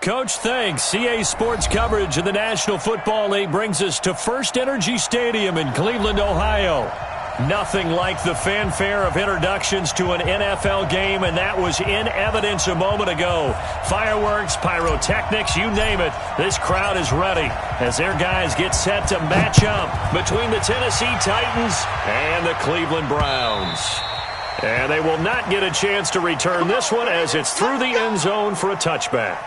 Coach, thanks. CA Sports coverage of the National Football League brings us to First Energy Stadium in Cleveland, Ohio. Nothing like the fanfare of introductions to an NFL game, and that was in evidence a moment ago. Fireworks, pyrotechnics, you name it. This crowd is ready as their guys get set to match up between the Tennessee Titans and the Cleveland Browns. And they will not get a chance to return this one as it's through the end zone for a touchback.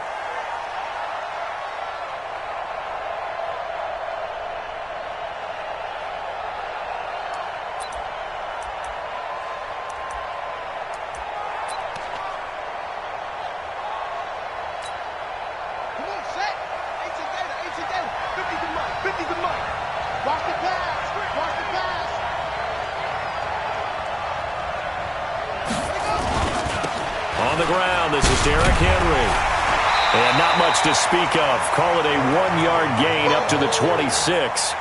And not much to speak of. Call it a 1-yard gain up to the 26.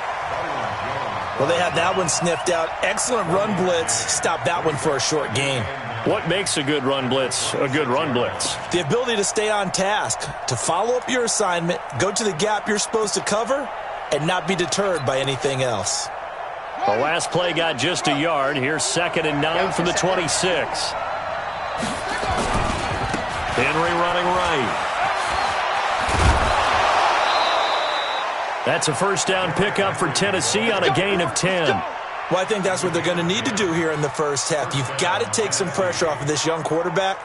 Well, they had that one sniffed out. Excellent run blitz. Stop that one for a short gain. What makes a good run blitz a good run blitz? The ability to stay on task, to follow up your assignment, go to the gap you're supposed to cover, and not be deterred by anything else. The last play got just a yard. Here's 2nd and 9 from the 26. Henry running right. That's a first down pickup for Tennessee on a gain of 10. Well, I think that's what they're going to need to do here in the first half. You've got to take some pressure off of this young quarterback,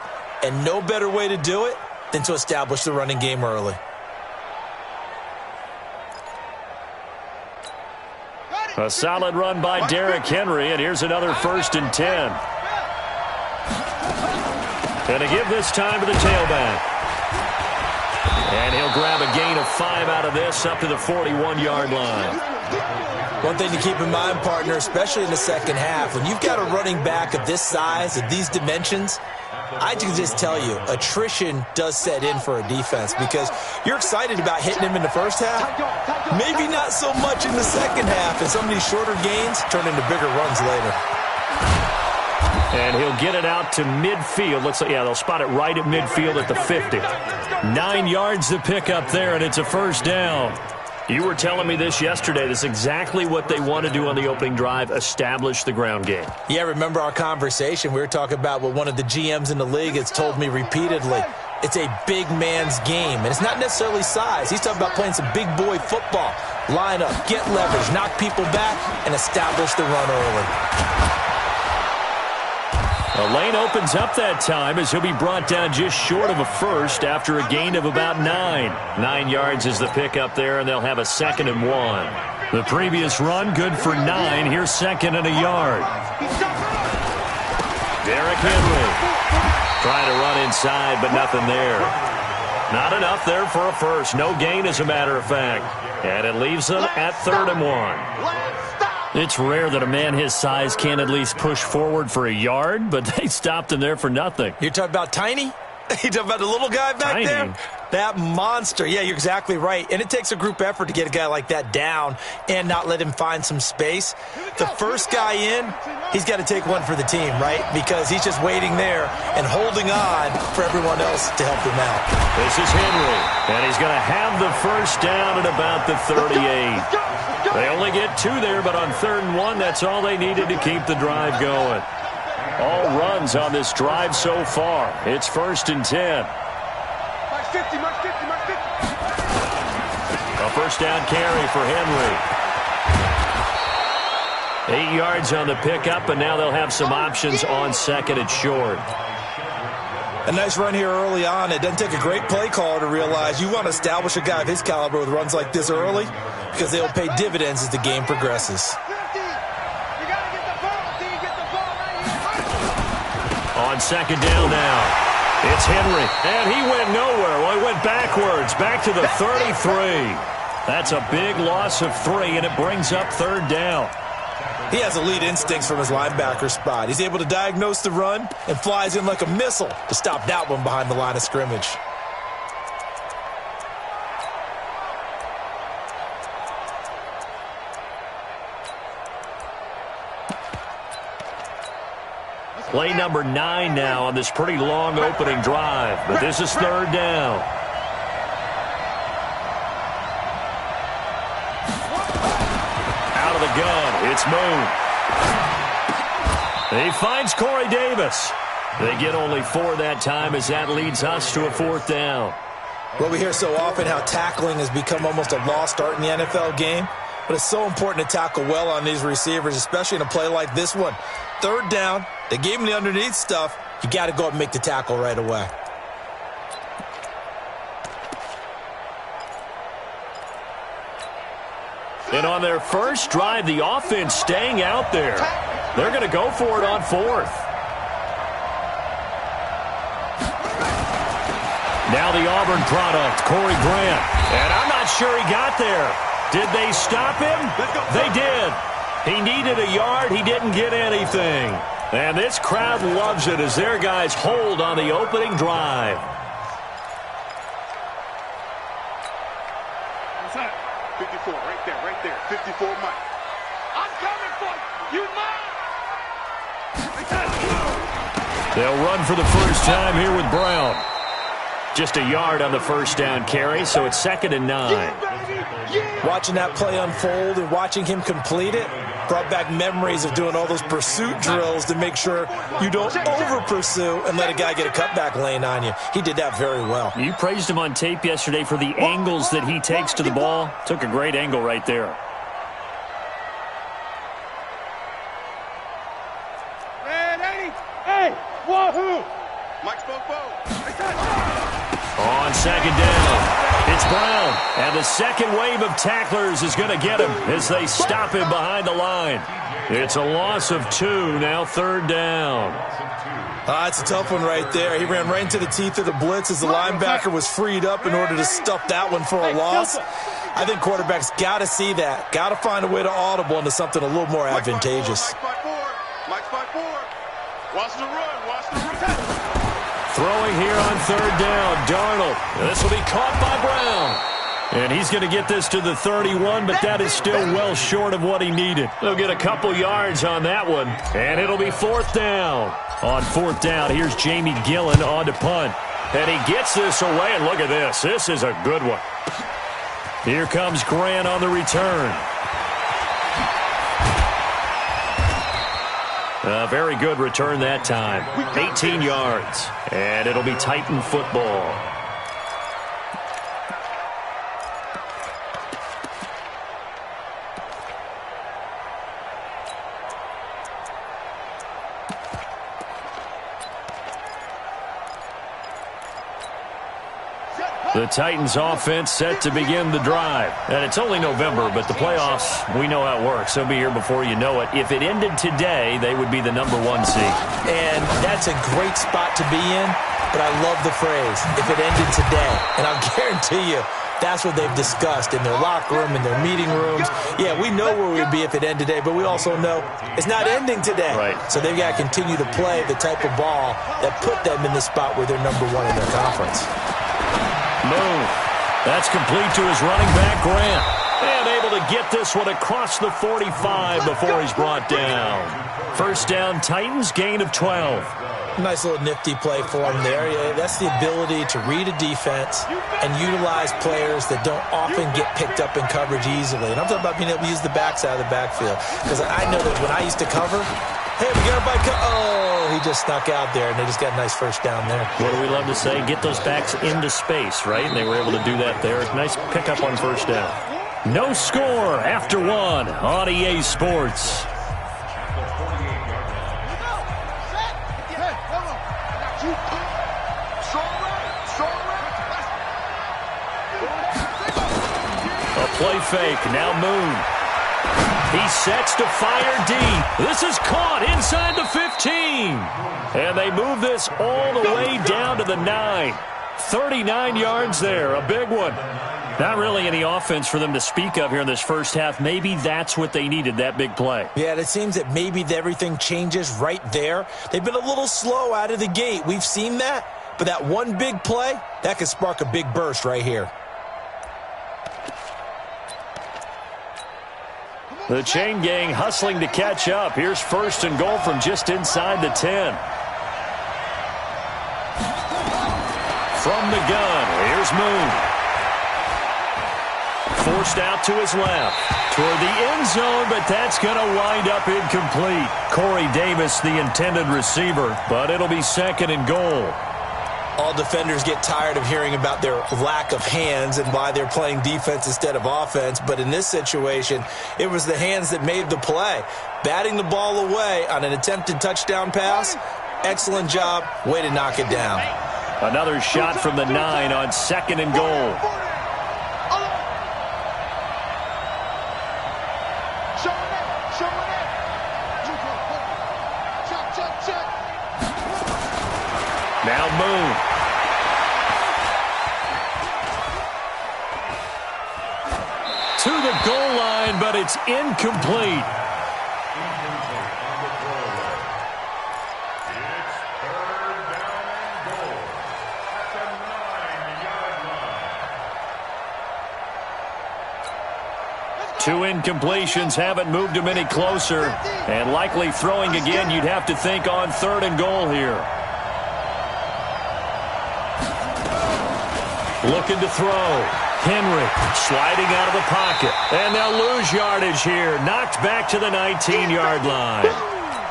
and no better way to do it than to establish the running game early. A solid run by Derrick Henry, and here's another 1st and 10. Going to give this time to the tailback. And he'll grab a gain of 5 out of this up to the 41-yard line. One thing to keep in mind, partner, especially in the second half, when you've got a running back of this size, of these dimensions, I can just tell you, attrition does set in for a defense because you're excited about hitting him in the first half. Maybe not so much in the second half, and some of these shorter gains turn into bigger runs later. And he'll get it out to midfield. Looks like, yeah, they'll spot it right at midfield at the 50. 9 yards to pick up there, and it's a first down. You were telling me this yesterday. This is exactly what they want to do on the opening drive, establish the ground game. Yeah, remember our conversation? We were talking about what one of the GMs in the league has told me repeatedly. It's a big man's game, and it's not necessarily size. He's talking about playing some big boy football. Line up, get leverage, knock people back, and establish the run early. The lane opens up that time as he'll be brought down just short of a first after a gain of about 9. 9 yards is the pickup there, and they'll have a 2nd and 1. The previous run, good for 9. Here's 2nd and a yard. Derrick Henry trying to run inside, but nothing there. Not enough there for a first. No gain, as a matter of fact. And it leaves them at 3rd and 1. It's rare that a man his size can't at least push forward for a yard, but they stopped him there for nothing. You're talking about Tiny? You talking about the little guy back Tiny. there? That monster. Yeah, you're exactly right. And it takes a group effort to get a guy like that down and not let him find some space. The first guy in, he's got to take one for the team, right? Because he's just waiting there and holding on for everyone else to help him out. This is Henry, and he's going to have the first down at about the 38. They only get 2 there, but on 3rd and 1, that's all they needed to keep the drive going. All runs on this drive so far. It's 1st and 10. A first down carry for Henry. 8 yards on the pickup, and now they'll have some options on 2nd and short. A nice run here early on. It doesn't take a great play caller to realize you want to establish a guy of his caliber with runs like this early because they'll pay dividends as the game progresses. On 2nd down now. It's Henry, and he went nowhere. Well, he went backwards, back to the 33. That's a big loss of 3, and it brings up 3rd down. He has elite instincts from his linebacker spot. He's able to diagnose the run and flies in like a missile to stop that one behind the line of scrimmage. Play number 9 now on this pretty long opening drive, but this is 3rd down. It's Moon. He finds Corey Davis. They get only 4 that time as that leads us to a 4th down. Well, we hear so often how tackling has become almost a lost art in the NFL game. But it's so important to tackle well on these receivers, especially in a play like this one. 3rd down, they gave him the underneath stuff. You got to go up and make the tackle right away. And on their first drive, the offense staying out there. They're going to go for it on 4th. Now the Auburn product, Corey Grant. And I'm not sure he got there. Did they stop him? They did. He needed a yard. He didn't get anything. And this crowd loves it as their guys hold on the opening drive. What's that? 54, right there. 54, Mike. I'm coming for you, Mike. They'll run for the first time here with Brown. Just a yard on the first down carry, so it's 2nd and 9. Watching that play unfold and watching him complete it brought back memories of doing all those pursuit drills to make sure you don't over-pursue and let a guy get a cutback lane on you. He did that very well. You praised him on tape yesterday for the angles that he takes to the ball. Took a great angle right there. Hey, wahoo! Mike Spopo. On 2nd down, it's Brown. And the second wave of tacklers is going to get him as they stop him behind the line. It's a loss of 2, now 3rd down. It's a tough one right there. He ran right into the teeth of the blitz as the linebacker was freed up in order to stuff that one for a loss. I think quarterbacks got to see that. Got to find a way to audible into something a little more advantageous. Mike 5-4. Watch the run. Watch the run. Throwing here on 3rd down, Darnold. This will be caught by Brown. And he's going to get this to the 31, but that is still well short of what he needed. They'll get a couple yards on that one, and it'll be 4th down. On 4th down, here's Jamie Gillen on to punt. And he gets this away, and look at this. This is a good one. Here comes Grant on the return. A very good return that time. 18 yards. And it'll be Titan football. The Titans offense set to begin the drive. And it's only November, but the playoffs, we know how it works. They'll be here before you know it. If it ended today, they would be the #1 seed. And that's a great spot to be in, but I love the phrase, if it ended today. And I'll guarantee you, that's what they've discussed in their locker room, in their meeting rooms. Yeah, we know where we'd be if it ended today, but we also know it's not ending today. Right. So they've got to continue to play the type of ball that put them in the spot where they're #1 in their conference. Moon. That's complete to his running back, Grant. And able to get this one across the 45 before he's brought down. First down, Titans, gain of 12. Nice little nifty play for him there. Yeah, that's the ability to read a defense and utilize players that don't often get picked up in coverage easily. And I'm talking about being able to use the backside of the backfield. Because I know that when I used to cover, hey, we got everybody. Oh, he just snuck out there, and they just got a nice first down there. What do we love to say? Get those backs into space, right? And they were able to do that there. Nice pickup on first down. No score after 1 on EA Sports. A play fake. Now Moon. He sets to fire deep. This is caught inside the 15. And they move this all the way down to the 9. 39 yards there. A big one. Not really any offense for them to speak of here in this first half. Maybe that's what they needed, that big play. Yeah, it seems that maybe everything changes right there. They've been a little slow out of the gate. We've seen that. But that one big play, that could spark a big burst right here. The chain gang hustling to catch up. Here's 1st and goal from just inside the 10. From the gun, here's Moon. forced out to his left. Toward the end zone, but that's going to wind up incomplete. Corey Davis, the intended receiver, but it'll be 2nd and goal. All defenders get tired of hearing about their lack of hands and why they're playing defense instead of offense. But in this situation, it was the hands that made the play. Batting the ball away on an attempted touchdown pass, excellent job. Way to knock it down. Another shot from the 9 on 2nd and goal. Now Moon. To the goal line, but it's incomplete. Two incompletions haven't moved him any closer. And likely throwing again, you'd have to think on 3rd and goal here. Looking to throw. Henry sliding out of the pocket. And they'll lose yardage here. Knocked back to the 19-yard line.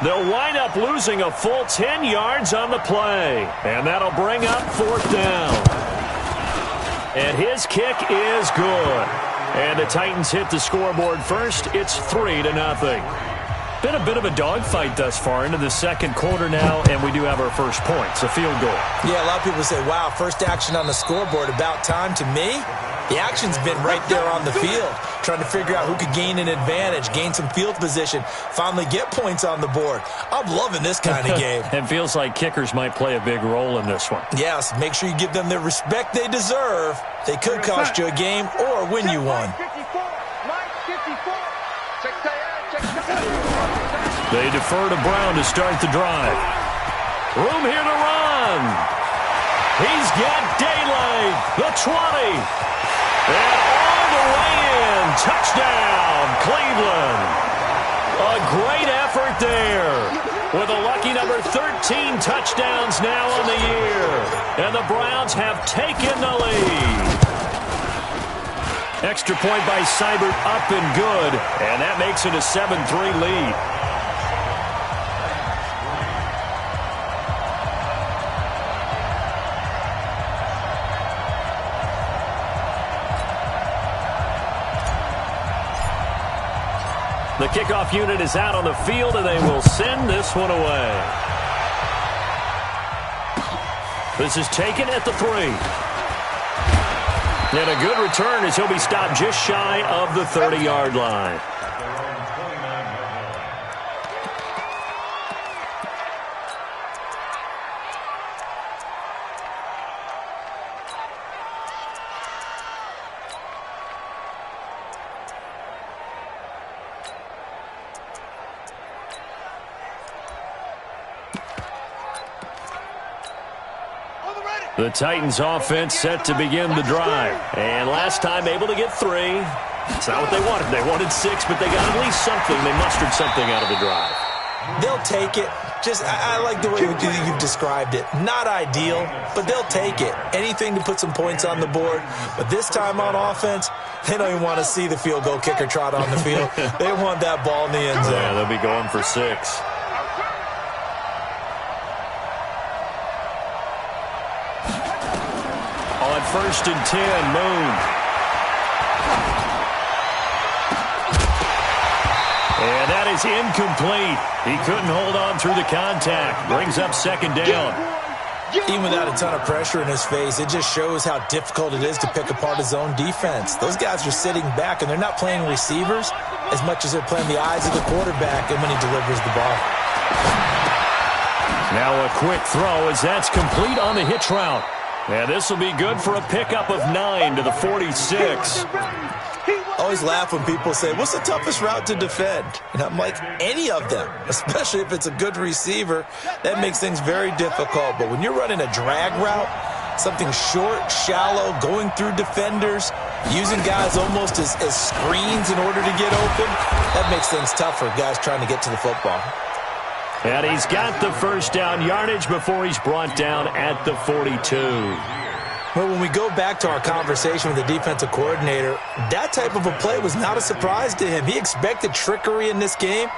They'll wind up losing a full 10 yards on the play. And that'll bring up 4th down. And his kick is good. And the Titans hit the scoreboard first. It's 3-0. Been a bit of a dogfight thus far into the 2nd quarter now, and we do have our first points, a field goal. Yeah, a lot of people say, wow, first action on the scoreboard, about time. To me, the action's been right there on the field, trying to figure out who could gain an advantage, gain some field position, finally get points on the board. I'm loving this kind of game. It feels like kickers might play a big role in this one. Yes, make sure you give them the respect they deserve. They could cost you a game or win you one. They defer to Brown to start the drive. Room here to run. He's got daylight. The 20. And all the way in. Touchdown, Cleveland. A great effort there. With a lucky number 13 touchdowns now on the year. And the Browns have taken the lead. Extra point by Seibert, up and good. And that makes it a 7-3 lead. The kickoff unit is out on the field, and they will send this one away. This is taken at the 3. And a good return as he'll be stopped just shy of the 30-yard line. The Titans offense set to begin the drive. And last time able to get 3. It's not what they wanted. They wanted 6, but they got at least something. They mustered something out of the drive. They'll take it. I like the way you've described it. Not ideal, but they'll take it. Anything to put some points on the board. But this time on offense, they don't even want to see the field goal kicker trot on the field. They want that ball in the end zone. Yeah, they'll be going for 6. On 1st and 10, Moon. And that is incomplete. He couldn't hold on through the contact. Brings up 2nd down. Even without a ton of pressure in his face, it just shows how difficult it is to pick apart his own defense. Those guys are sitting back, and they're not playing receivers as much as they're playing the eyes of the quarterback and when he delivers the ball. Now a quick throw as that's complete on the hitch route. And this will be good for a pickup of 9 to the 46. Always laugh when people say, what's the toughest route to defend? And I'm like, any of them, especially if it's a good receiver. That makes things very difficult. But when you're running a drag route, something short, shallow, going through defenders, using guys almost as screens in order to get open, that makes things tough for guys trying to get to the football. And he's got the first down yardage before he's brought down at the 42. Well, when we go back to our conversation with the defensive coordinator, that type of a play was not a surprise to him. He expected trickery in this game,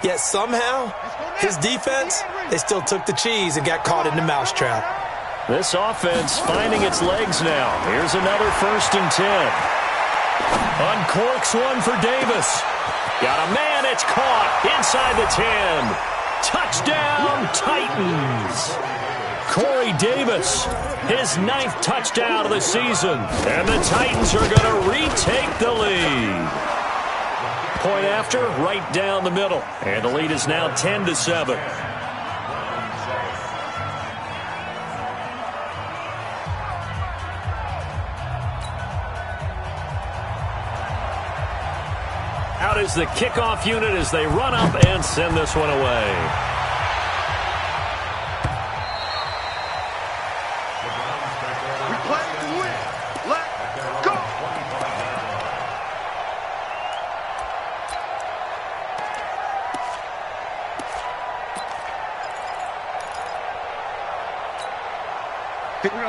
yet somehow his defense, they still took the cheese and got caught in the mousetrap. This offense finding its legs now. Here's another 1st and 10. Uncorks one for Davis. Got a man, it's caught inside the 10. Touchdown, Titans. Corey Davis, his 9th touchdown of the season. And the Titans are going to retake the lead. Point after, right down the middle. And the lead is now 10-7. Out is the kickoff unit as they run up and send this one away.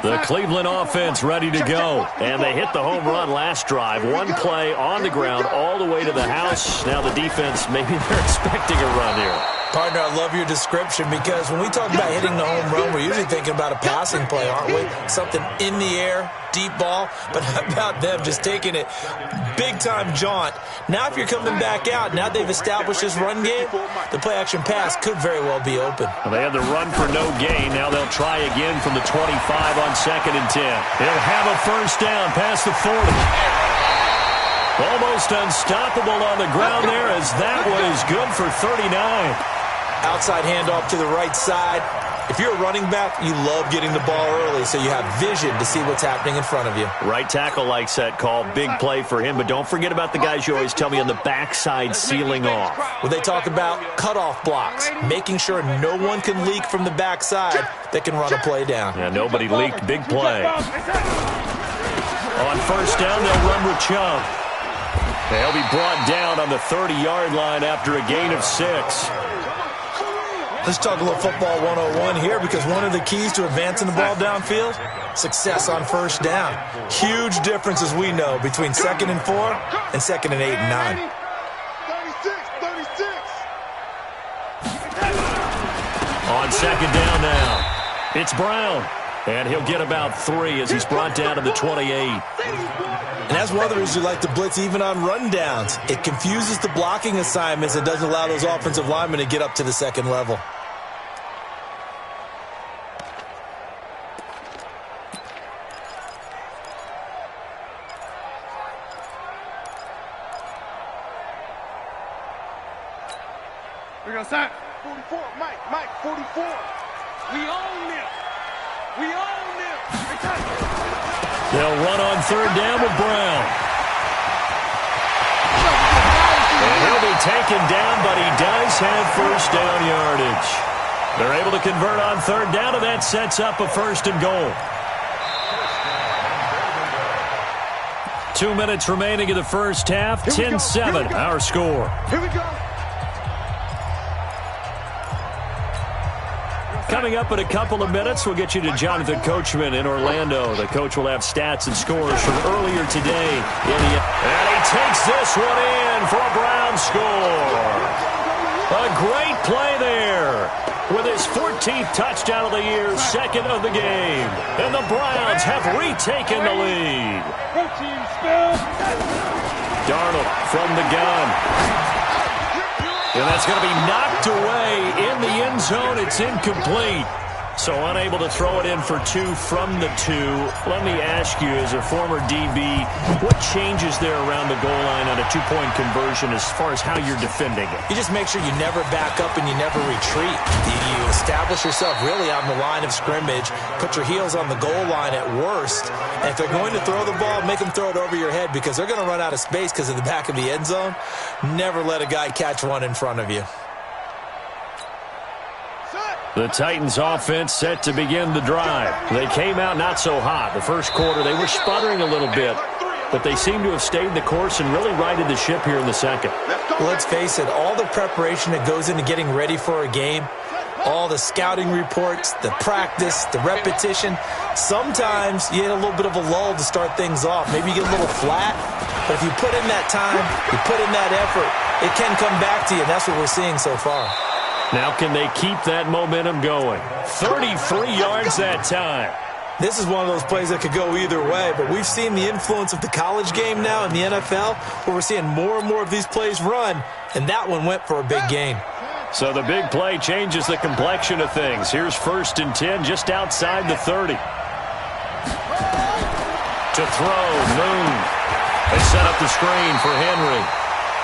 The Cleveland offense ready to go. And they hit the home run last drive. One play on the ground all the way to the house. Now the defense, maybe they're expecting a run here. Partner, I love your description because when we talk about hitting the home run, we're usually thinking about a passing play, aren't we? Something in the air, deep ball. But how about them just taking it big-time jaunt? Now if you're coming back out, now they've established this run game, the play-action pass could very well be open. Well, they had the run for no gain. Now they'll try again from the 25 on 2nd and 10. He'll have a 1st down past the 40. Almost unstoppable on the ground there as that one is good for 39. Outside handoff to the right side. If you're a running back, you love getting the ball early so you have vision to see what's happening in front of you. Right tackle likes that call. Big play for him, but don't forget about the guys you always tell me on the backside sealing off. When they talk about cutoff blocks, making sure no one can leak from the backside that can run a play down. Yeah, nobody leaked. Big play. On 1st down, they'll run with Chubb. They'll be brought down on the 30-yard line after a gain of 6. Let's talk a little football 101 here because one of the keys to advancing the ball downfield, success on 1st down. Huge difference, as we know, between 2nd and 4 and 2nd and 8 and 9. 36. On 2nd down now, it's Brown. And he'll get about 3 as he's brought down to the 28. And that's one of the reasons you like to blitz even on rundowns. It confuses the blocking assignments and doesn't allow those offensive linemen to get up to the 2nd level. We're going to start. 44, Mike, 44. We own them. We own them. They'll run on 3rd down with Brown. And he'll be taken down, but he does have 1st down yardage. They're able to convert on 3rd down, and that sets up a 1st and goal. 2 minutes remaining in the 1st half. 10-7, our score. Here we go. Coming up in a couple of minutes, we'll get you to Jonathan Coachman in Orlando. The coach will have stats and scores from earlier today. And he takes this one in for a Brown score. A great play there with his 14th touchdown of the year, 2nd of the game. And the Browns have retaken the lead. Darnold from the gun. And that's going to be knocked away in the end zone. It's incomplete. So unable to throw it in for 2 from the 2. Let me ask you, as a former DB, what changes there around the goal line on a 2-point conversion as far as how you're defending it? You just make sure you never back up and you never retreat. You establish yourself really on the line of scrimmage, put your heels on the goal line at worst, and if they're going to throw the ball, make them throw it over your head because they're going to run out of space because of the back of the end zone. Never let a guy catch one in front of you. The Titans offense set to begin the drive. They came out not so hot. The first quarter, they were sputtering a little bit, but they seem to have stayed the course and really righted the ship here in the second. Well, let's face it, all the preparation that goes into getting ready for a game, all the scouting reports, the practice, the repetition. Sometimes you get a little bit of a lull to start things off. Maybe you get a little flat, but if you put in that time, you put in that effort, it can come back to you, and that's what we're seeing so far. Now can they keep that momentum going? 33 yards that time. This is one of those plays that could go either way, but we've seen the influence of the college game now in the NFL, where we're seeing more and more of these plays run, and that one went for a big gain. So the big play changes the complexion of things. Here's 1st and 10 just outside the 30. To throw, Moon. They set up the screen for Henry.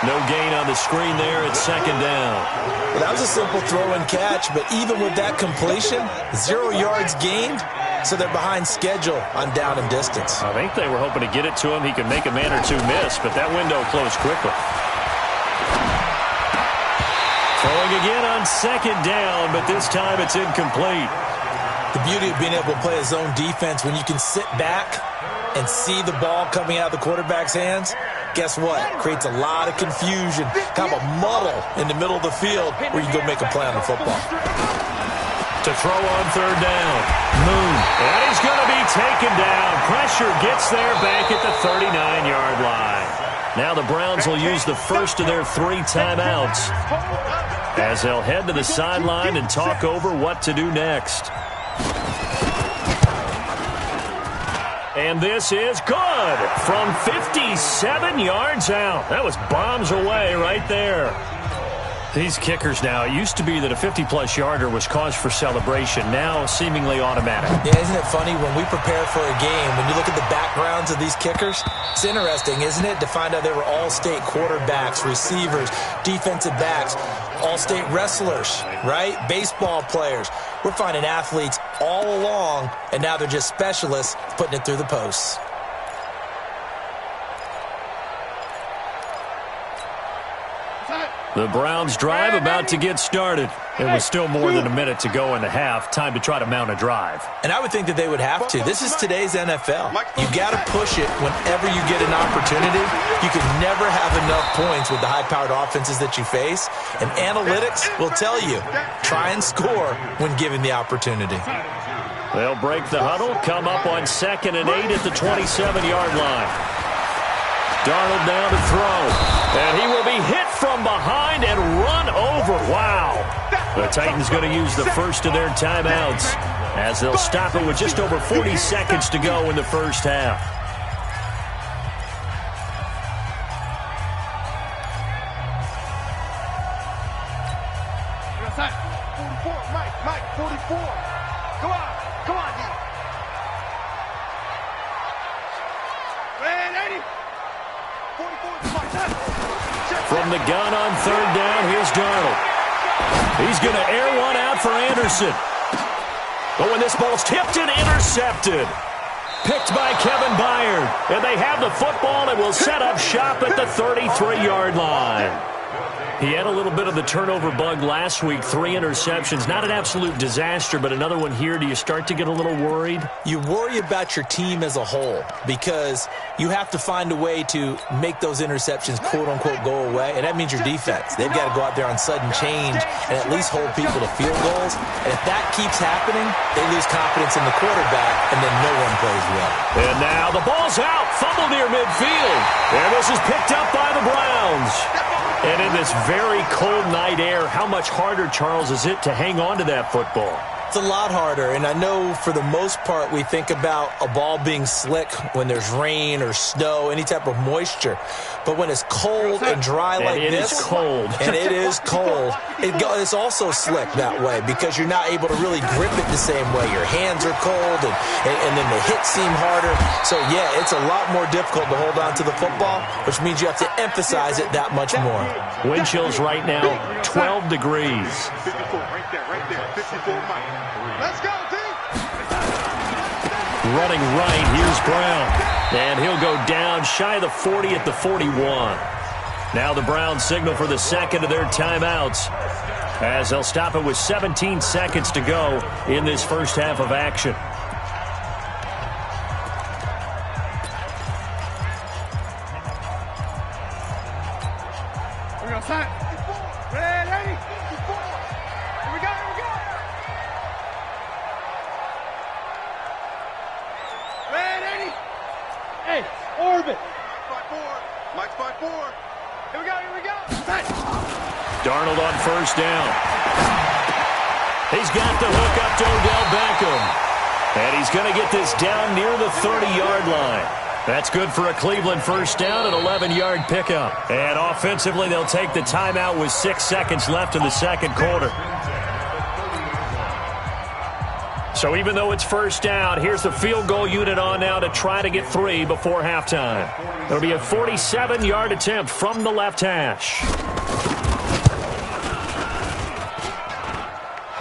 No gain on the screen there. It's 2nd down. Well, that was a simple throw and catch, but even with that completion, 0 yards gained, so they're behind schedule on down and distance. I think they were hoping to get it to him. He could make a man or two miss, but that window closed quickly. Throwing again on 2nd down, but this time it's incomplete. The beauty of being able to play a zone defense when you can sit back and see the ball coming out of the quarterback's hands, guess what? Creates a lot of confusion, kind of a muddle in the middle of the field where you go make a play on the football. To throw on 3rd down. Moon. And he's going to be taken down. Pressure gets there back at the 39-yard line. Now the Browns will use the first of their 3 timeouts as they'll head to the sideline and talk over what to do next. And this is good from 57 yards out. That was bombs away right there. These kickers now, it used to be that a 50-plus yarder was cause for celebration. Now seemingly automatic. Yeah, isn't it funny when we prepare for a game, when you look at the backgrounds of these kickers, it's interesting, isn't it, to find out they were all-state quarterbacks, receivers, defensive backs, all-state wrestlers, right? Baseball players. We're finding athletes all along, and now they're just specialists putting it through the posts. The Browns drive about to get started. It was still more than a minute to go in the half. Time to try to mount a drive. And I would think that they would have to. This is today's NFL. You got to push it whenever you get an opportunity. You can never have enough points with the high-powered offenses that you face. And analytics will tell you, try and score when given the opportunity. They'll break the huddle, come up on 2nd and 8 at the 27-yard line. Darnold down to throw. And he will be hit from behind and run over. Wow. The Titans going to use the first of their timeouts as they'll stop it with just over 40 seconds to go in the first half. Mike, 44. Come on, D. Man, 80. 44 is Mike. From the gun on 3rd down, here's Darnold. He's going to air one out for Anderson. But when this ball's tipped and intercepted, picked by Kevin Byard. And they have the football and will set up shop at the 33-yard line. He had a little bit of the turnover bug last week, 3 interceptions. Not an absolute disaster, but another one here. Do you start to get a little worried? You worry about your team as a whole because you have to find a way to make those interceptions, quote-unquote, go away, and that means your defense. They've got to go out there on sudden change and at least hold people to field goals. And if that keeps happening, they lose confidence in the quarterback, and then no one plays well. And now the ball's out. Fumble near midfield. And this is picked up by the Browns. And in this very cold night air, how much harder, Charles, is it to hang on to that football? It's a lot harder, and I know for the most part we think about a ball being slick when there's rain or snow, any type of moisture. But when it's cold and dry like this, it is cold. And it is cold, it's also slick that way because you're not able to really grip it the same way. Your hands are cold, and then the hits seem harder. So, yeah, it's a lot more difficult to hold on to the football, which means you have to emphasize it that much more. Wind chills right now, 12 degrees. 54, right there, 54, Mike. Let's go, D. Running right, here's Brown. And he'll go down shy of the 40 at the 41. Now the Browns signal for the second of their timeouts as they'll stop it with 17 seconds to go in this first half of action. We're going to sign. Red 80. 54. Here we go. it. Mike's 5-4. Here we go, here we go. Darnold on first down. He's got the hook up to Odell Beckham. And he's going to get this down near the 30-yard line. That's good for a Cleveland first down, an 11-yard pickup. And offensively, they'll take the timeout with 6 seconds left in the second quarter. So even though it's first down, here's the field goal unit on now to try to get 3 before halftime. It'll be a 47-yard attempt from the left hash.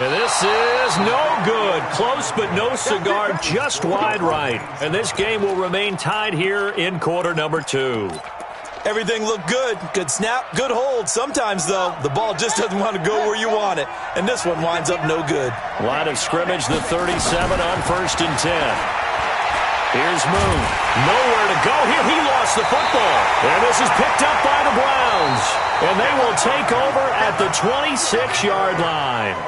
And this is no good. Close but no cigar, just wide right. And this game will remain tied here in quarter number 2. Everything looked good. Good snap, good hold. Sometimes, though, the ball just doesn't want to go where you want it. And this one winds up no good. Line of scrimmage, the 37 on 1st and 10. Here's Moon. Nowhere to go here. He lost the football. And this is picked up by the Browns. And they will take over at the 26-yard line.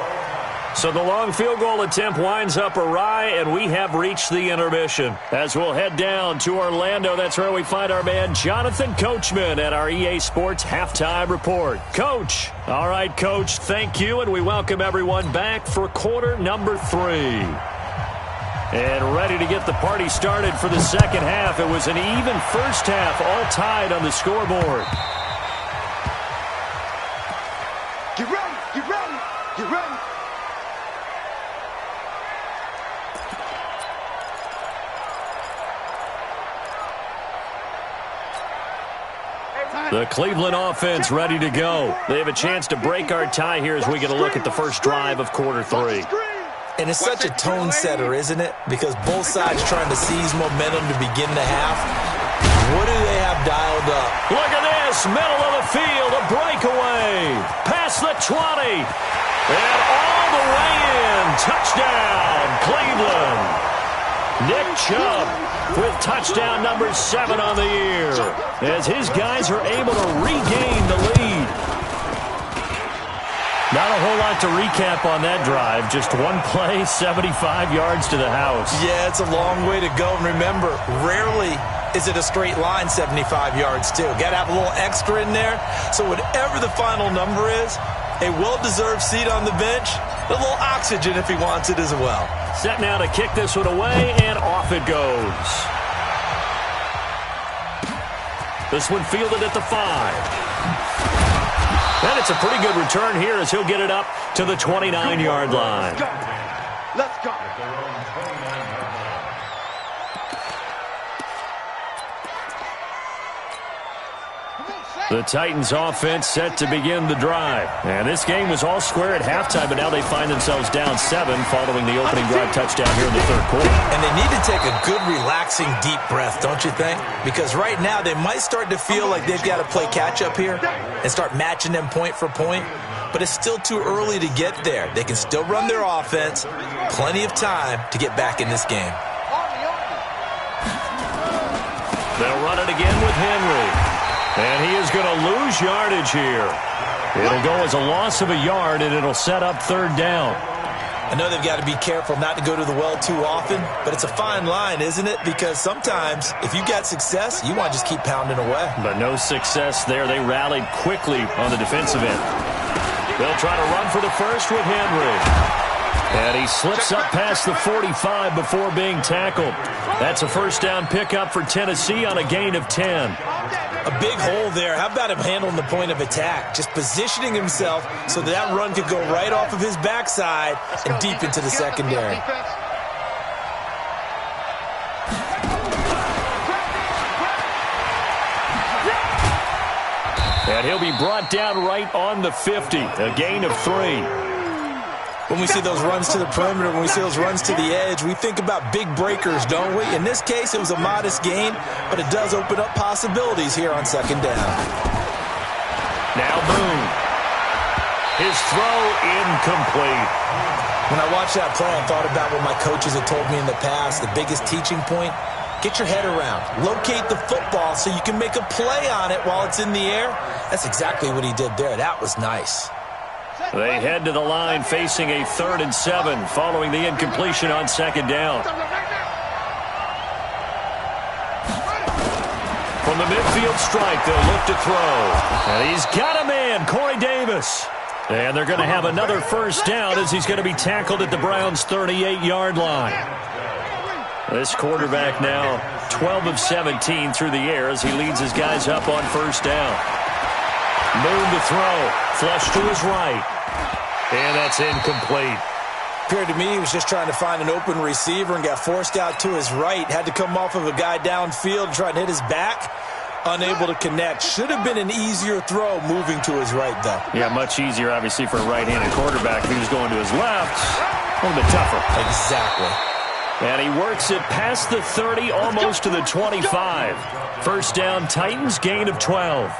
So the long field goal attempt winds up awry, and we have reached the intermission. As we'll head down to Orlando, that's where we find our man Jonathan Coachman at our EA Sports Halftime Report. Coach. All right, Coach, thank you, and we welcome everyone back for quarter number 3. And ready to get the party started for the second half. It was an even first half, all tied on the scoreboard. Get ready, get ready, get ready. The Cleveland offense ready to go. They have a chance to break our tie here as we get a look at the first drive of quarter 3. And it's such a tone setter, isn't it? Because both sides trying to seize momentum to begin the half. What do they have dialed up? Look at this. Middle of the field. A breakaway. Past the 20. And all the way in. Touchdown, Cleveland. Nick Chubb with touchdown number 7 on the year, as his guys are able to regain the lead. Not a whole lot to recap on that drive. Just one play, 75 yards to the house. Yeah, it's a long way to go. And remember, rarely is it a straight line 75 yards, too. Got to have a little extra in there. So whatever the final number is, a well-deserved seat on the bench, a little oxygen if he wants it as well. Set now to kick this one away, and off it goes. This one fielded at the 5. And it's a pretty good return here as he'll get it up to the 29-yard line. Let's go. The Titans offense set to begin the drive. And this game was all square at halftime, but now they find themselves down 7 following the opening drive touchdown here in the third quarter. And they need to take a good, relaxing, deep breath, don't you think? Because right now they might start to feel like they've got to play catch-up here and start matching them point for point. But it's still too early to get there. They can still run their offense. Plenty of time to get back in this game. They'll run it again with Henry. And he is going to lose yardage here. It'll go as a loss of a yard, and it'll set up third down. I know they've got to be careful not to go to the well too often, but it's a fine line, isn't it? Because sometimes, if you got success, you want to just keep pounding away. But no success there. They rallied quickly on the defensive end. They'll try to run for the first with Henry. And he slips up past the 45 before being tackled. That's a first down pickup for Tennessee on a gain of 10. A big hole there. How about him handling the point of attack? Just positioning himself so that run could go right off of his backside and deep into the secondary. And he'll be brought down right on the 50. A gain of 3. When we see those runs to the perimeter, when we see those runs to the edge, we think about big breakers, don't we? In this case, it was a modest gain, but it does open up possibilities here on second down. Now Boone. His throw incomplete. When I watched that play, I thought about what my coaches had told me in the past. The biggest teaching point, get your head around. Locate the football so you can make a play on it while it's in the air. That's exactly what he did there. That was nice. They head to the line facing a 3rd and 7 following the incompletion on second down. From the midfield strike, they'll look to throw. And he's got a man, Corey Davis. And they're going to have another first down as he's going to be tackled at the Browns' 38-yard line. This quarterback now 12 of 17 through the air as he leads his guys up on first down. Moon to throw. Flush to his right. And that's incomplete. Appeared to me he was just trying to find an open receiver and got forced out to his right. Had to come off of a guy downfield, trying to hit his back. Unable to connect. Should have been an easier throw moving to his right, though. Yeah, much easier, obviously, for a right-handed quarterback. If he was going to his left, a little bit tougher. Exactly. And he works it past the 30, almost to the 25. First down, Titans, gain of 12.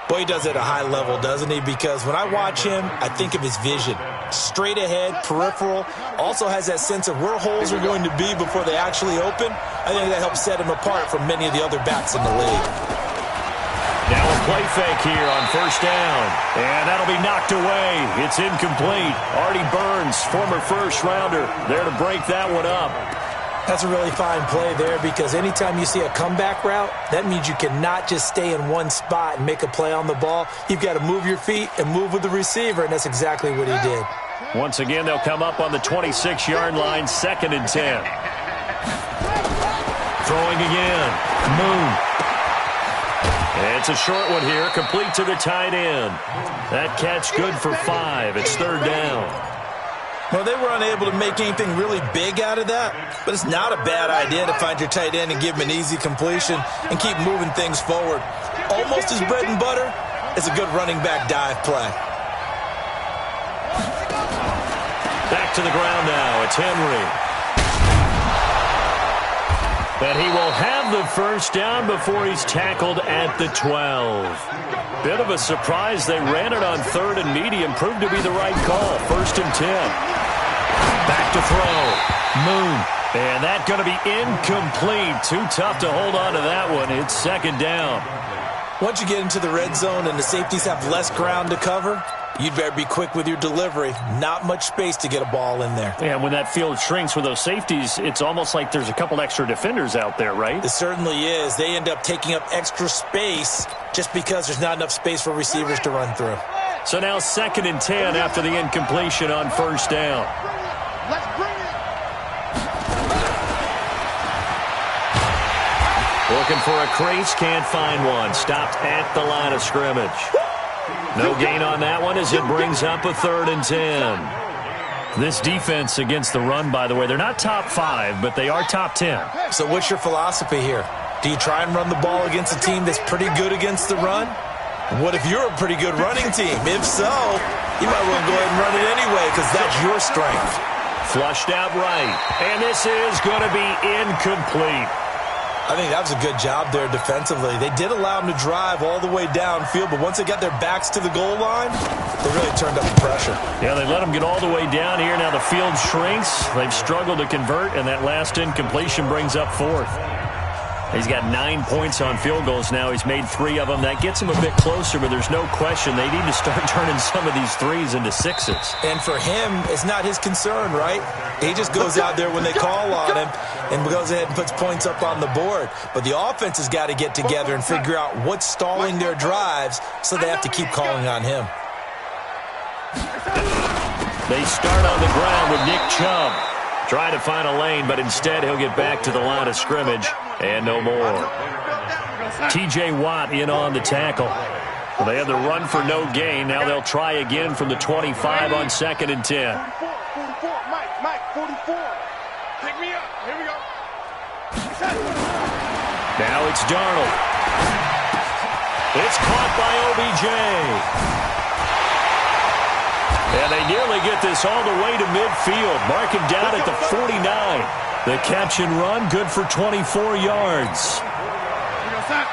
Boy, he does it at a high level, doesn't he? Because when I watch him, I think of his vision. Straight ahead, peripheral. Also has that sense of where holes are going to be before they actually open. I think that helps set him apart from many of the other backs in the league. Now a play fake here on first down. And that'll be knocked away. It's incomplete. Artie Burns, former first-rounder, there to break that one up. That's a really fine play there because anytime you see a comeback route, that means you cannot just stay in one spot and make a play on the ball. You've got to move your feet and move with the receiver, and that's exactly what he did. Once again, they'll come up on the 26-yard line, 2nd and 10. Throwing again. Moon. It's a short one here, complete to the tight end. That catch good for 5. It's 3rd down. Well, they were unable to make anything really big out of that, but it's not a bad idea to find your tight end and give him an easy completion and keep moving things forward. Almost his bread and butter is a good running back dive play. Back to the ground now. It's Henry. And he will have the first down before he's tackled at the 12. Bit of a surprise. They ran it on 3rd and medium. Proved to be the right call. 1st and 10. Back to throw. Moon. And that's going to be incomplete. Too tough to hold on to that one. It's 2nd down. Once you get into the red zone and the safeties have less ground to cover, you'd better be quick with your delivery. Not much space to get a ball in there. And when that field shrinks with those safeties, it's almost like there's a couple extra defenders out there, right? It certainly is. They end up taking up extra space just because there's not enough space for receivers to run through. So now 2nd and 10 after the incompletion on first down. Let's bring it. Looking for a crease, can't find one. Stopped at the line of scrimmage. No gain on that one as it brings up a 3rd and 10. This defense against the run, by the way, they're not top 5, but they are top 10. So what's your philosophy here? Do you try and run the ball against a team that's pretty good against the run? What if you're a pretty good running team? If so, you might want to go ahead and run it anyway because that's your strength. Flushed out right. And this is going to be incomplete. I think that was a good job there defensively. They did allow them to drive all the way downfield, but once they got their backs to the goal line, they really turned up the pressure. Yeah, they let them get all the way down here. Now the field shrinks. They've struggled to convert, and that last incompletion brings up 4th. He's got 9 points on field goals now. He's made 3 of them. That gets him a bit closer, but there's no question they need to start turning some of these 3s into 6s. And for him, it's not his concern, right? He just goes out there when they call on him and goes ahead and puts points up on the board. But the offense has got to get together and figure out what's stalling their drives, so they have to keep calling on him. They start on the ground with Nick Chubb. Trying to find a lane, but instead he'll get back to the line of scrimmage. And no more. T.J. Watt in on the tackle. Well, they had the run for no gain. Now they'll try again from the 25 on 2nd and 10. 44, Mike, 44. Pick me up. Here we go. Now it's Darnold. It's caught by OBJ. And they nearly get this all the way to midfield. Mark him down at the 49. The catch and run, good for 24 yards. Check.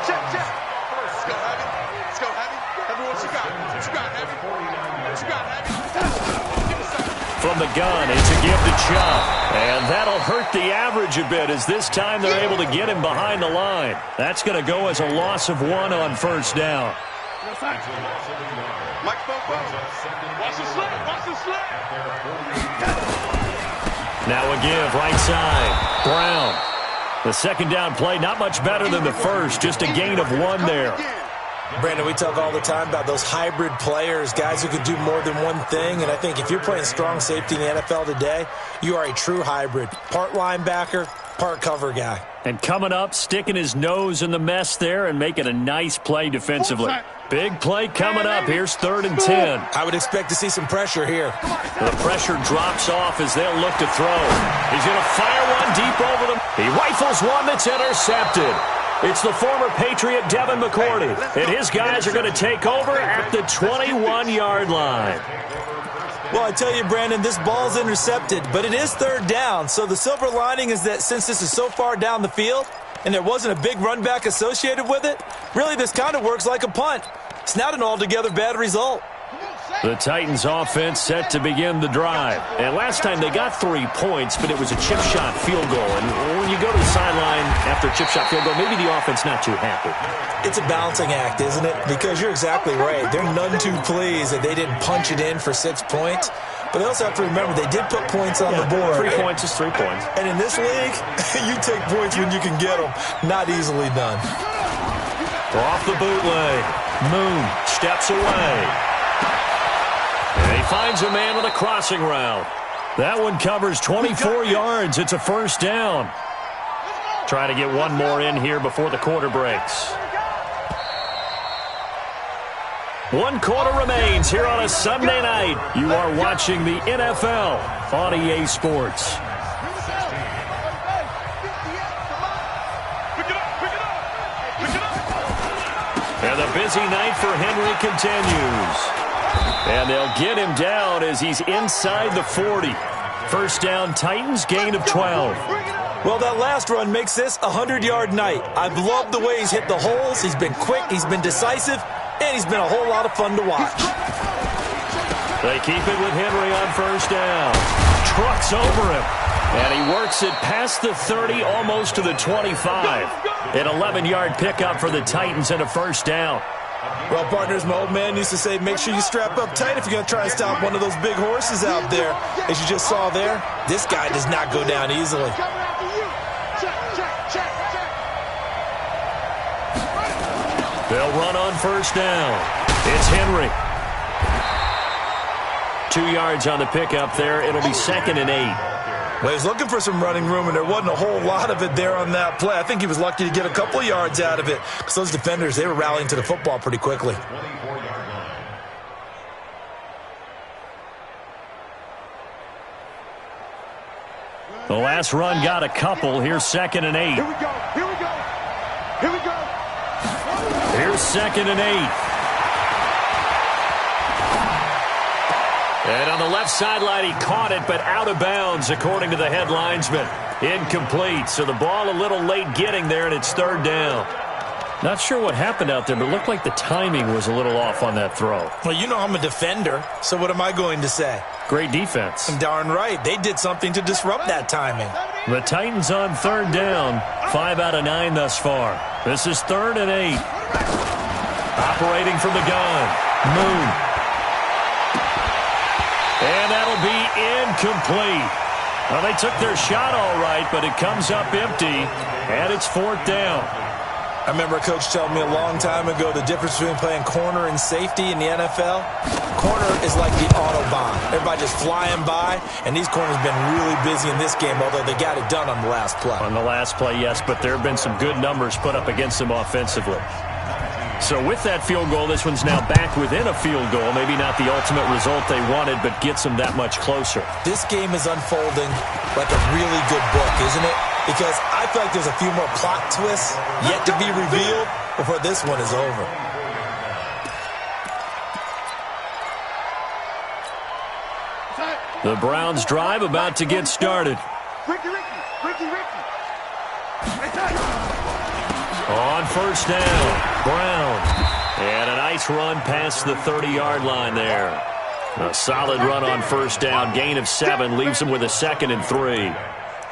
Let's go, Heavy. Let's go, Heavy. Heavy, what you got? What you got, Heavy? What you got, Heavy? From the gun, it's a give to Chubb. And that'll hurt the average a bit as this time they're able to get him behind the line. That's going to go as a loss of 1 on first down. Mike, watch the slip. Now a give, right side. Brown. The second down play, not much better than the first, just a gain of 1 there. Brandon, we talk all the time about those hybrid players, guys who can do more than one thing. And I think if you're playing strong safety in the NFL today, you are a true hybrid. Part linebacker, part cover guy. And coming up, sticking his nose in the mess there and making a nice play defensively. Big play coming up. Here's 3rd and 10. I would expect to see some pressure here. The pressure drops off as they'll look to throw. He's going to fire one deep over them. He rifles one that's intercepted. It's the former Patriot Devin McCourty, and his guys are going to take over at the 21-yard line. Well, I tell you, Brandon, this ball's intercepted, but it is 3rd down. So the silver lining is that since this is so far down the field and there wasn't a big run back associated with it, really this kind of works like a punt. It's not an altogether bad result. The Titans offense set to begin the drive. And last time they got 3 points, but it was a chip shot field goal. And when you go to the sideline after a chip shot field goal, maybe the offense not too happy. It's a balancing act, isn't it? Because you're exactly right. They're none too pleased that they didn't punch it in for 6 points. But they also have to remember they did put points on the board. 3 points is 3 points. And in this league, you take points when you can get them. Not easily done. Off the bootleg. Moon steps away. And he finds a man with a crossing route. That one covers 24 yards. It's a 1st down. Try to get one more in here before the quarter breaks. 1 quarter remains here on a Sunday night. You are watching the NFL on EA Sports. And the busy night for Henry continues. And they'll get him down as he's inside the 40. 1st down, Titans, gain of 12. Well, that last run makes this a 100-yard night. I've loved the way he's hit the holes. He's been quick, he's been decisive, and he's been a whole lot of fun to watch. They keep it with Henry on 1st down. Trucks over him. And he works it past the 30, almost to the 25. An 11-yard pickup for the Titans and a 1st down. Well, partners, my old man used to say, make sure you strap up tight if you're going to try and stop one of those big horses out there. As you just saw there, this guy does not go down easily. They'll run on 1st down. It's Henry. 2 yards on the pickup there. It'll be 2nd and 8. Well, he's looking for some running room, and there wasn't a whole lot of it there on that play. I think he was lucky to get a couple of yards out of it because those defenders, they were rallying to the football pretty quickly. The last run got a couple. Here's 2nd and 8. Here we go. Here we go. Here we go. Here's 2nd and 8. And on the left sideline, he caught it, but out of bounds, according to the head linesman. Incomplete, so the ball a little late getting there, and it's 3rd down. Not sure what happened out there, but it looked like the timing was a little off on that throw. Well, you know I'm a defender, so what am I going to say? Great defense. Darn right. They did something to disrupt that timing. The Titans on 3rd down. 5 out of 9 thus far. This is 3rd and 8. Operating from the gun. Moon. And that'll be incomplete. Well, they took their shot all right, but it comes up empty, and it's 4th down. I remember a coach telling me a long time ago the difference between playing corner and safety in the NFL. Corner is like the Autobahn. Everybody just flying by, and these corners have been really busy in this game, although they got it done on the last play. On the last play, yes, but there have been some good numbers put up against them offensively. So with that field goal, this one's now back within a field goal. Maybe not the ultimate result they wanted, but gets them that much closer. This game is unfolding like a really good book, isn't it? Because I feel like there's a few more plot twists yet to be revealed before this one is over. The Browns drive about to get started. Ricky. On 1st down, Brown. And a nice run past the 30-yard line there. A solid run on 1st down. Gain of 7 leaves him with a 2nd and 3.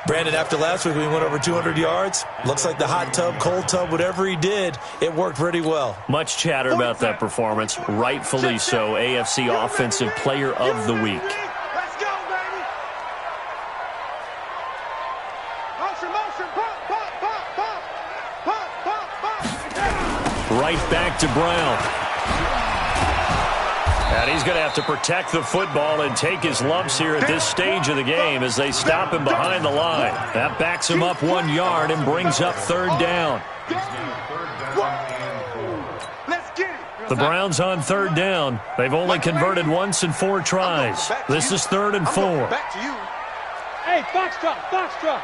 Brandon, after last week we went over 200 yards. Looks like the hot tub, cold tub, whatever he did, it worked pretty well. Much chatter about that performance. Rightfully so. AFC Offensive Player of the Week. Let's go, baby. Motion, pump. right back to Brown. And he's going to have to protect the football and take his lumps here at this stage of the game as they stop him behind the line. That backs him up 1 yard and brings up third down. The Browns on third down. They've only converted once in 4 tries. This is 3rd and 4. Back to you. Hey, foxtrot, foxtrot.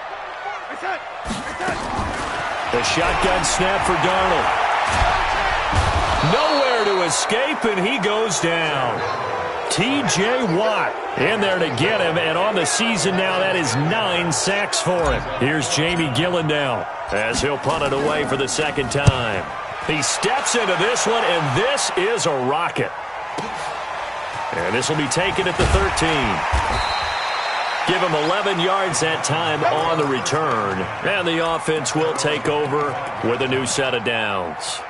The shotgun snap for Darnold. Nowhere to escape, and he goes down. T.J. Watt in there to get him, and on the season now, that is 9 sacks for him. Here's Jamie Gillendow as he'll punt it away for the second time. He steps into this one, and this is a rocket. And this will be taken at the 13. Give him 11 yards that time on the return. And the offense will take over with a new set of downs.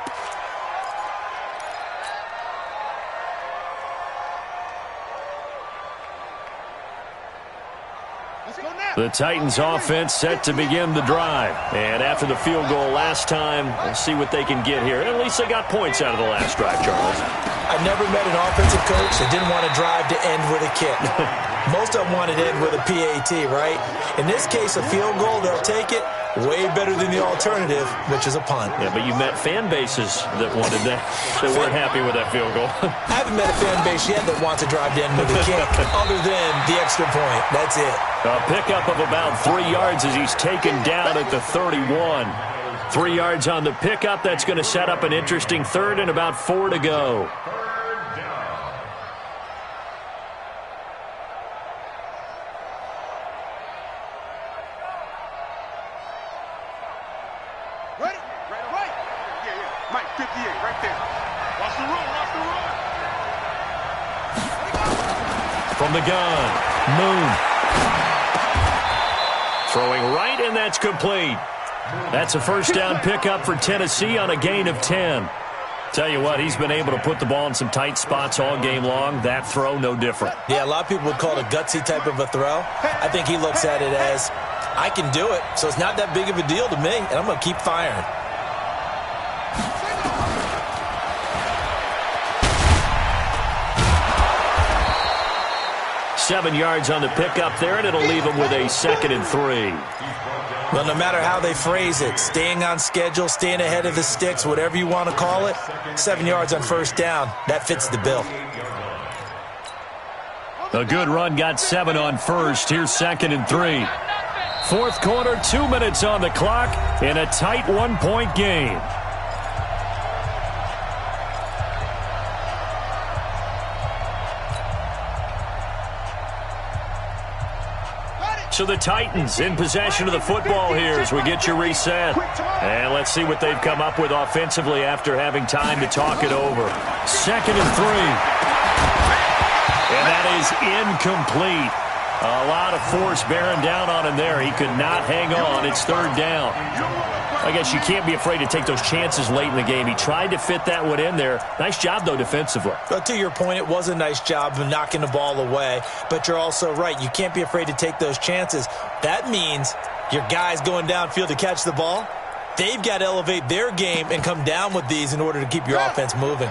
The Titans offense set to begin the drive. And after the field goal last time, we'll see what they can get here. At least they got points out of the last drive, Charles. I never met an offensive coach that didn't want to drive to end with a kick. Most of them wanted to end with a PAT, right? In this case, a field goal, they'll take it. Way better than the alternative, which is a punt. Yeah, but you met fan bases that wanted that, that weren't happy with that field goal. I haven't met a fan base yet that wants to drive to end with a kick, other than the extra point. That's it. A pickup of about 3 yards as he's taken down at the 31. 3 yards on the pickup. That's going to set up an interesting third and about 4 to go. From the gun, Moon. Throwing right, and that's complete. That's a first down pickup for Tennessee on a gain of 10. Tell you what, he's been able to put the ball in some tight spots all game long. That throw, no different. Yeah, a lot of people would call it a gutsy type of a throw. I think he looks at it as, I can do it, so it's not that big of a deal to me, and I'm going to keep firing. Seven yards on the pickup there, and it'll leave him with a 2nd and 3. Well, no matter how they phrase it, staying on schedule, staying ahead of the sticks, whatever you want to call it, 7 yards on first down, that fits the bill. A good run got 7 on first. Here's 2nd and 3. Fourth quarter, 2 minutes on the clock in a tight 1-point game. So the Titans in possession of the football here as we get you reset. And let's see what they've come up with offensively after having time to talk it over. 2nd and 3. And that is incomplete. A lot of force bearing down on him there. He could not hang on. It's 3rd down. I guess you can't be afraid to take those chances late in the game. He tried to fit that one in there. Nice job, though, defensively. But to your point, it was a nice job of knocking the ball away. But you're also right. You can't be afraid to take those chances. That means your guys going downfield to catch the ball, they've got to elevate their game and come down with these in order to keep your offense moving.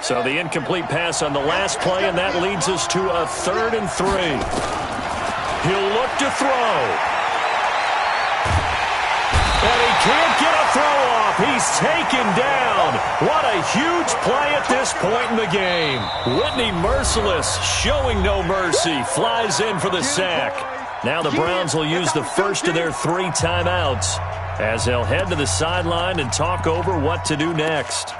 So the incomplete pass on the last play, and that leads us to a 3rd and 3. He'll look to throw. And he can't get a throw off. He's taken down. What a huge play at this point in the game. Whitney Merciless, showing no mercy, flies in for the sack. Now the Browns will use the first of their 3 timeouts as they'll head to the sideline and talk over what to do next.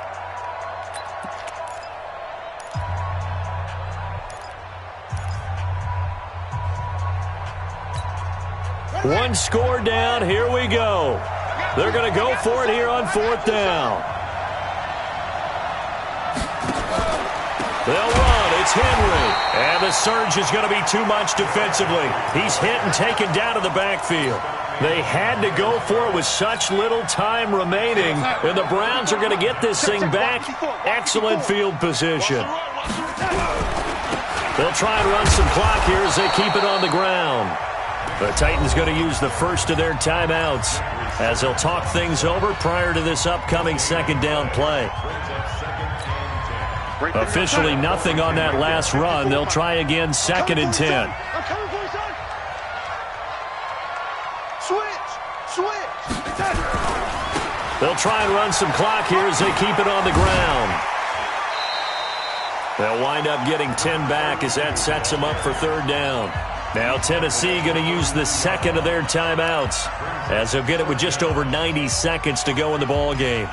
One score down. Here we go. They're going to go for it here on 4th down. They'll run. It's Henry. And the surge is going to be too much defensively. He's hit and taken down to the backfield. They had to go for it with such little time remaining. And the Browns are going to get this thing back. Excellent field position. They'll try and run some clock here as they keep it on the ground. The Titans going to use the first of their timeouts as they'll talk things over prior to this upcoming second down play. Officially nothing on that last run. They'll try again, 2nd and 10. They'll try and run some clock here as they keep it on the ground. They'll wind up getting 10 back as that sets them up for 3rd down. Now Tennessee going to use the second of their timeouts as they'll get it with just over 90 seconds to go in the ball game.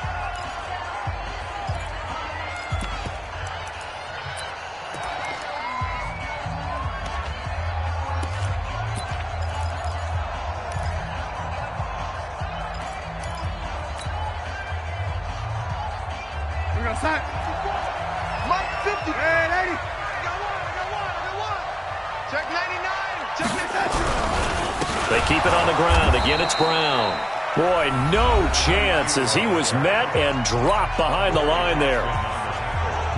They keep it on the ground. Again, it's Brown. Boy, no chance as he was met and dropped behind the line there.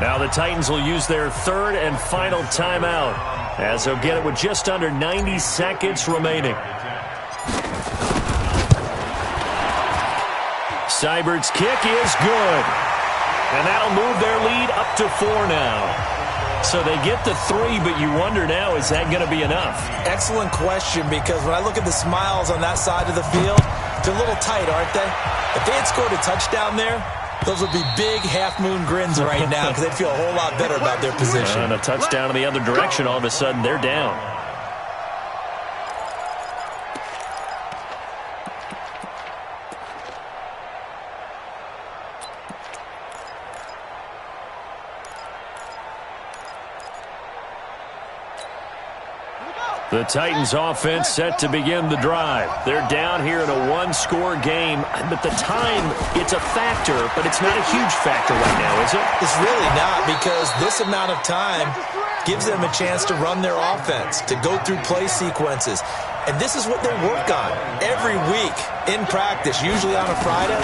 Now the Titans will use their 3rd and final timeout as they'll get it with just under 90 seconds remaining. Seibert's kick is good. And that'll move their lead up to 4 now. So they get the 3, but you wonder now, is that going to be enough? Excellent question, because when I look at the smiles on that side of the field, they're a little tight, aren't they? If they had scored a touchdown there, those would be big half-moon grins right now because they'd feel a whole lot better about their position. And a touchdown in the other direction, all of a sudden, they're down. The Titans offense set to begin the drive. They're down here in a one-score game, but the time, it's a factor, but it's not a huge factor right now, is it? It's really not, because this amount of time gives them a chance to run their offense, to go through play sequences. And this is what they work on every week in practice, usually on a Friday.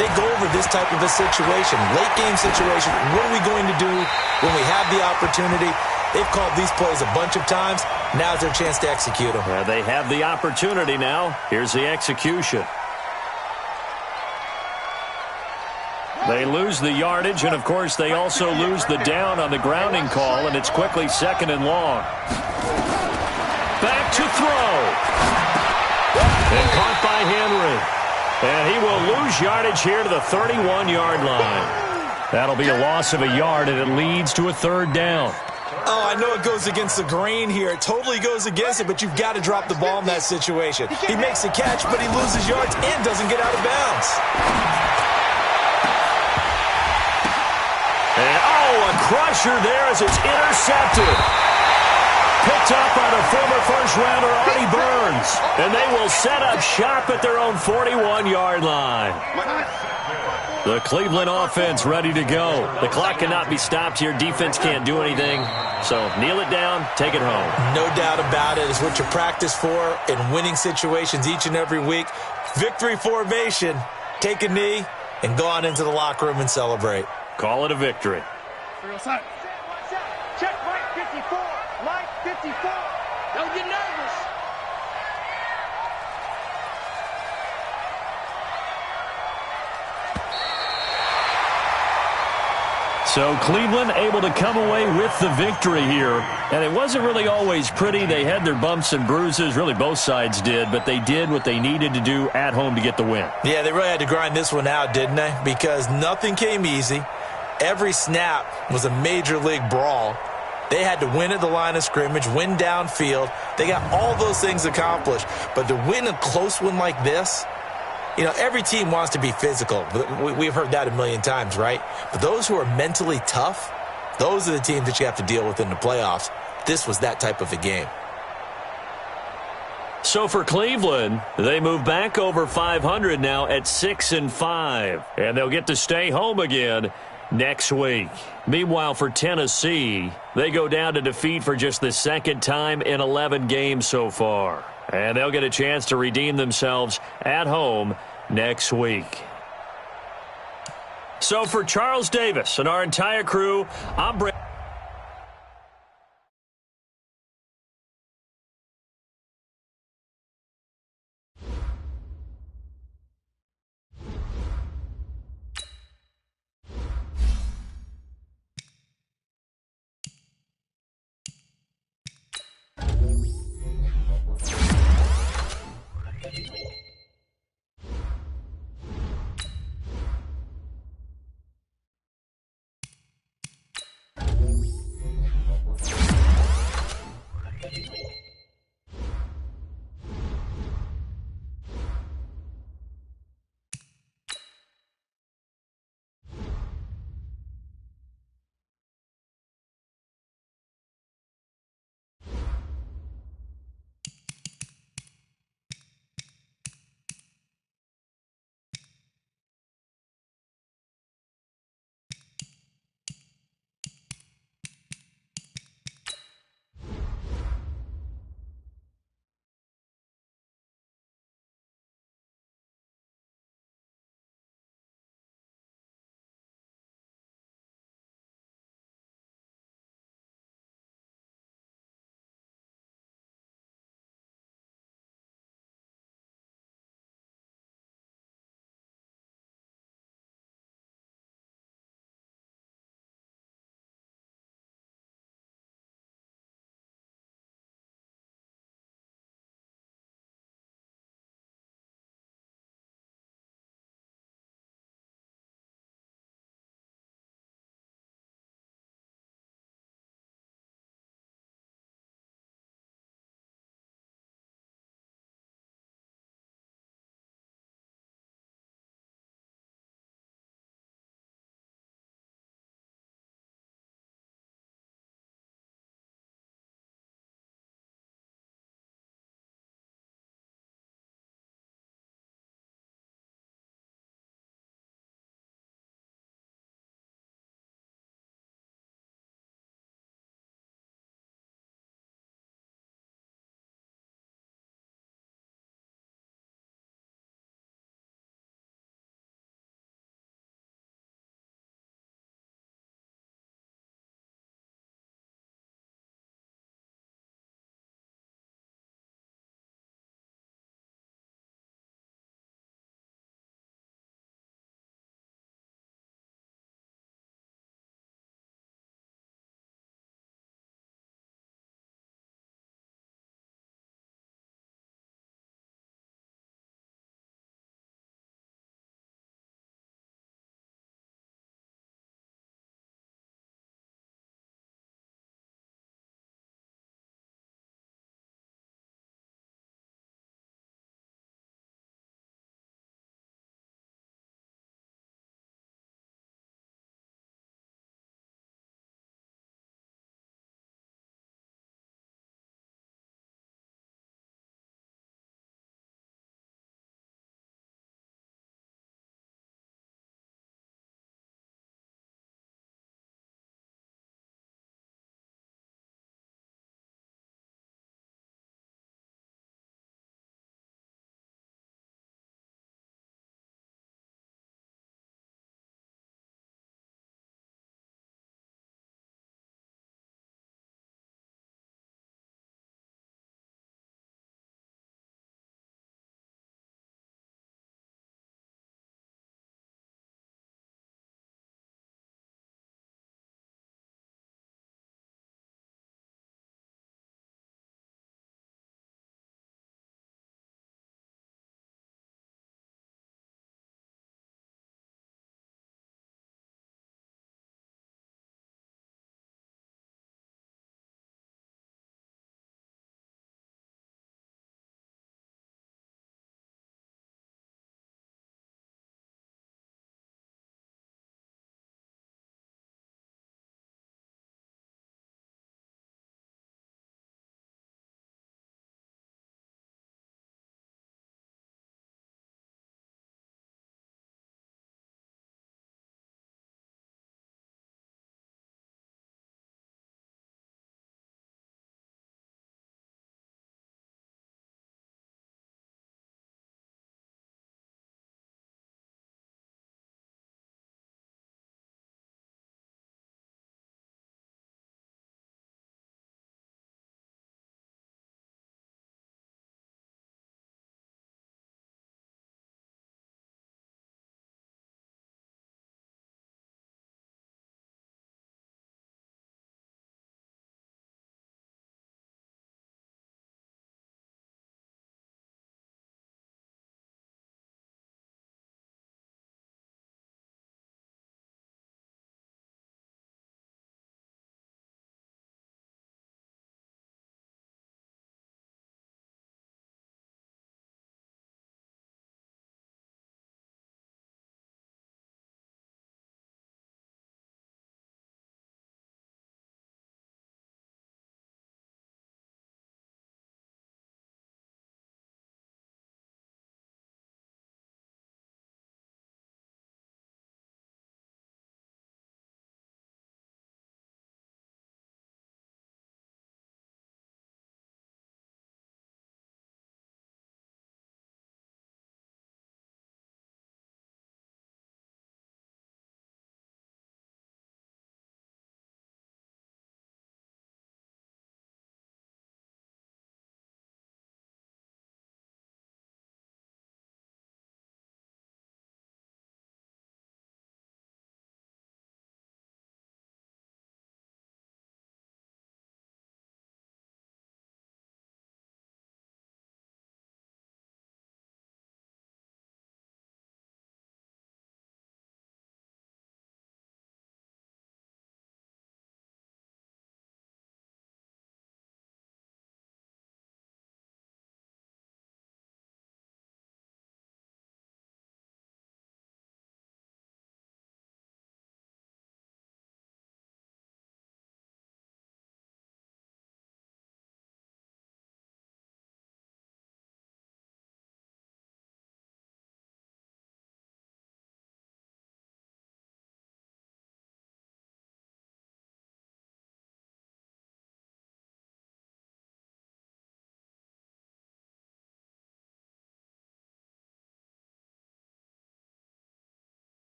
They go over this type of a situation, late game situation. What are we going to do when we have the opportunity? They've called these plays a bunch of times. Now's their chance to execute them. Well, they have the opportunity now. Here's the execution. They lose the yardage, and, of course, they also lose the down on the grounding call, and it's quickly 2nd and long. Back to throw. And caught by Henry. And he will lose yardage here to the 31-yard line. That'll be a loss of a yard, and it leads to a 3rd down. Oh, I know it goes against the grain here. It totally goes against it, but you've got to drop the ball in that situation. He makes the catch, but he loses yards and doesn't get out of bounds. And, a crusher there as it's intercepted. Picked up by the former first-rounder Artie Burns. And they will set up shop at their own 41-yard line. The Cleveland offense ready to go. The clock cannot be stopped here. Defense can't do anything. So kneel it down, take it home. No doubt about it. It's what you practice for in winning situations each and every week. Victory formation. Take a knee and go on into the locker room and celebrate. Call it a victory. Check Mike 54. Mike 54. Don't get nervous. So Cleveland able to come away with the victory here. And it wasn't really always pretty. They had their bumps and bruises. Really, both sides did. But they did what they needed to do at home to get the win. Yeah, they really had to grind this one out, didn't they? Because nothing came easy. Every snap was a major league brawl. They had to win at the line of scrimmage, win downfield. They got all those things accomplished. But to win a close one like this, you know, every team wants to be physical. We've heard that a million times, right? But those who are mentally tough, those are the teams that you have to deal with in the playoffs. This was that type of a game. So for Cleveland, they move back over 500 now at 6-5. And they'll get to stay home again next week. Meanwhile, for Tennessee, they go down to defeat for just the second time in 11 games so far. And they'll get a chance to redeem themselves at home next week. So for Charles Davis and our entire crew, I'm Brent.